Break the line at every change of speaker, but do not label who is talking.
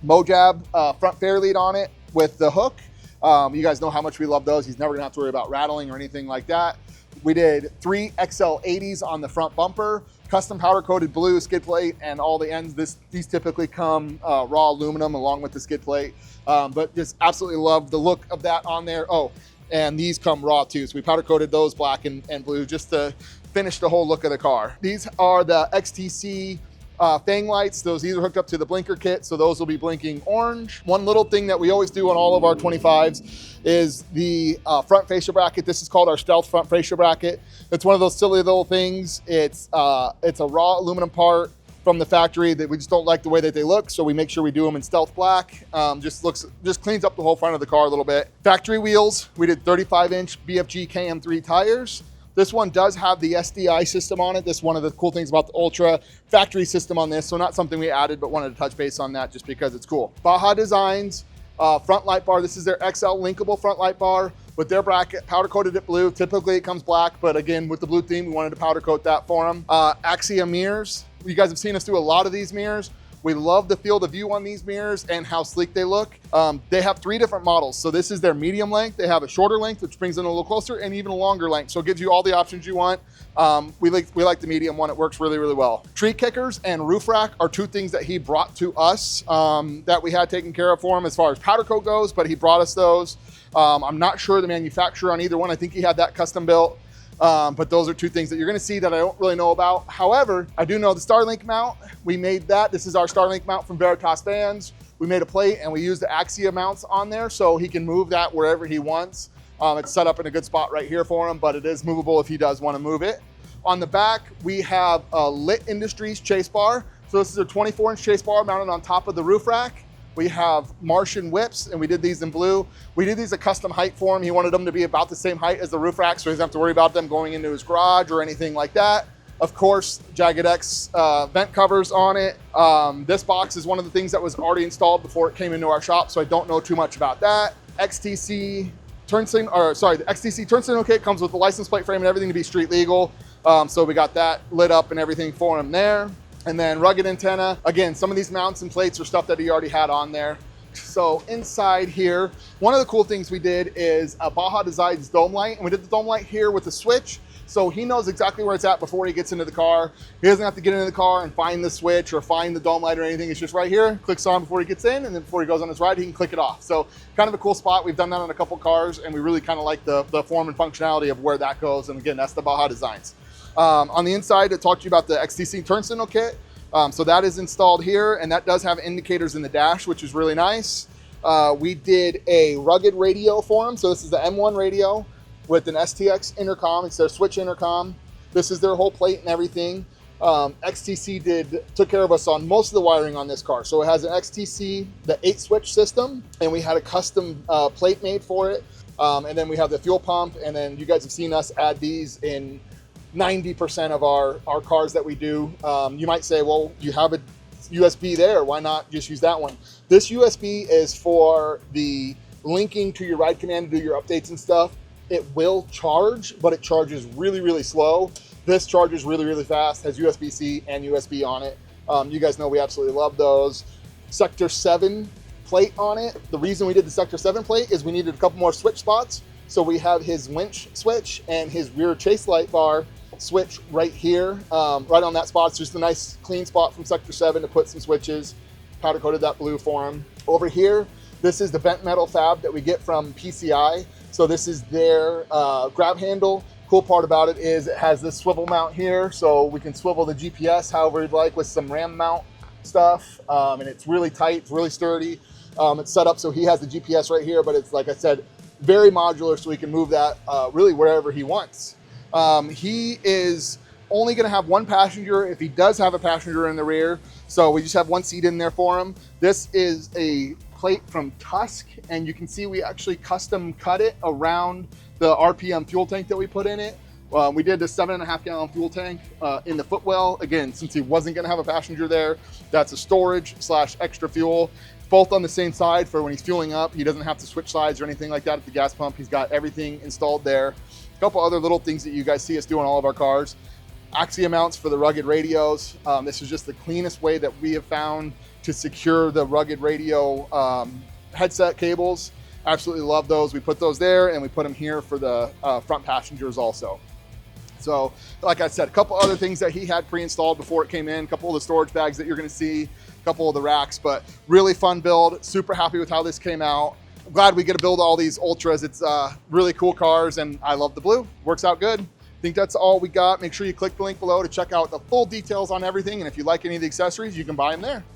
MOJAB front Fairlead on it with the hook. You guys know how much we love those. He's never gonna have to worry about rattling or anything like that. We did 3 XL80s on the front bumper, custom powder coated blue skid plate, and all the ends. These typically come raw aluminum along with the skid plate, but just absolutely love the look of that on there. Oh, and these come raw too. So we powder coated those black and blue just to finish the whole look of the car. These are the XTC Fang lights. Those are hooked up to the blinker kit, so those will be blinking orange. One little thing that we always do on all of our 25s is the front fascia bracket. This is called our stealth front fascia bracket. It's one of those silly little things. It's a raw aluminum part from the factory that we just don't like the way that they look, so we make sure we do them in stealth black. Just cleans up the whole front of the car a little bit. Factory wheels, we did 35-inch BFG KM3 tires. This one does have the SDI system on it. This is one of the cool things about the Ultra factory system on this. So not something we added, but wanted to touch base on that just because it's cool. Baja Designs, front light bar. This is their XL linkable front light bar with their bracket, powder coated it blue. Typically it comes black, but again, with the blue theme, we wanted to powder coat that for them. Axia mirrors. You guys have seen us do a lot of these mirrors. We love the field of view on these mirrors and how sleek they look. They have 3 different models. So this is their medium length. They have a shorter length, which brings in a little closer, and even a longer length. So it gives you all the options you want. We like the medium one. It works really, really well. Tree kickers and roof rack are 2 things that he brought to us that we had taken care of for him as far as powder coat goes, but he brought us those. I'm not sure the manufacturer on either one. I think he had that custom built. But those are 2 things that you're gonna see that I don't really know about. However, I do know the Starlink mount. We made that. This is our Starlink mount from Veritas Vans. We made a plate and we used the Axia mounts on there so he can move that wherever he wants. It's set up in a good spot right here for him, but it is movable if he does wanna move it. On the back, we have a Litt Industries chase bar. So this is a 24-inch chase bar mounted on top of the roof rack. We have Marshin Whips, and we did these in blue. We did these a custom height for him. He wanted them to be about the same height as the roof rack, so he doesn't have to worry about them going into his garage or anything like that. Of course, Jagged X vent covers on it. This box is one of the things that was already installed before it came into our shop, so I don't know too much about that. The XTC turn signal kit comes with the license plate frame and everything to be street legal. So we got that lit up and everything for him there. And then rugged antenna. Again, some of these mounts and plates are stuff that he already had on there. So inside here, one of the cool things we did is a Baja Designs dome light. And we did the dome light here with the switch. So he knows exactly where it's at before he gets into the car. He doesn't have to get into the car and find the switch or find the dome light or anything. It's just right here, clicks on before he gets in, and then before he goes on his ride, he can click it off. So kind of a cool spot. We've done that on a couple cars, and we really kind of like the form and functionality of where that goes. And again, that's the Baja Designs. On the inside, it talked to you about the XTC turn signal kit. So that is installed here, and that does have indicators in the dash, which is really nice. We did a rugged radio for him. So this is the M1 radio with an STX intercom. It's their switch intercom. This is their whole plate and everything. XTC took care of us on most of the wiring on this car. So it has an XTC, the 8 switch system, and we had a custom plate made for it. And then we have the fuel pump, and then you guys have seen us add these in 90% of our cars that we do. You might say, well, you have a USB there, why not just use that one? This USB is for the linking to your ride command to do your updates and stuff. It will charge, but it charges really, really slow. This charges really, really fast, has USB-C and USB on it. You guys know we absolutely love those. Sector 7 plate on it. The reason we did the Sector 7 plate is we needed a couple more switch spots. So we have his winch switch and his rear chase light bar switch right here, right on that spot. It's just a nice clean spot from Sector 7 to put some switches. Powder coated that blue for him. Over here, this is the bent metal fab that we get from PCI. So this is their grab handle. Cool part about it is it has this swivel mount here, so we can swivel the GPS however you'd like with some ram mount stuff. And it's really tight, it's really sturdy. It's set up so he has the GPS right here, but it's, like I said, very modular, so he can move that really wherever he wants. He is only going to have 1 passenger if he does have a passenger in the rear. So we just have 1 seat in there for him. This is a plate from Tusk, and you can see we actually custom cut it around the RPM fuel tank that we put in it. We did the 7.5 gallon fuel tank in the footwell. Again, since he wasn't going to have a passenger there, that's a storage / extra fuel. Both on the same side for when he's fueling up. He doesn't have to switch sides or anything like that at the gas pump. He's got everything installed there. A couple other little things that you guys see us do on all of our cars. Axia mounts for the rugged radios. This is just the cleanest way that we have found to secure the rugged radio headset cables. Absolutely love those. We put those there, and we put them here for the front passengers also. So like I said, a couple other things that he had pre-installed before it came in, a couple of the storage bags that you're gonna see, a couple of the racks, but really fun build. Super happy with how this came out. I'm glad we get to build all these Ultras. It's really cool cars, and I love the blue. Works out good. I think that's all we got. Make sure you click the link below to check out the full details on everything, and if you like any of the accessories, you can buy them there.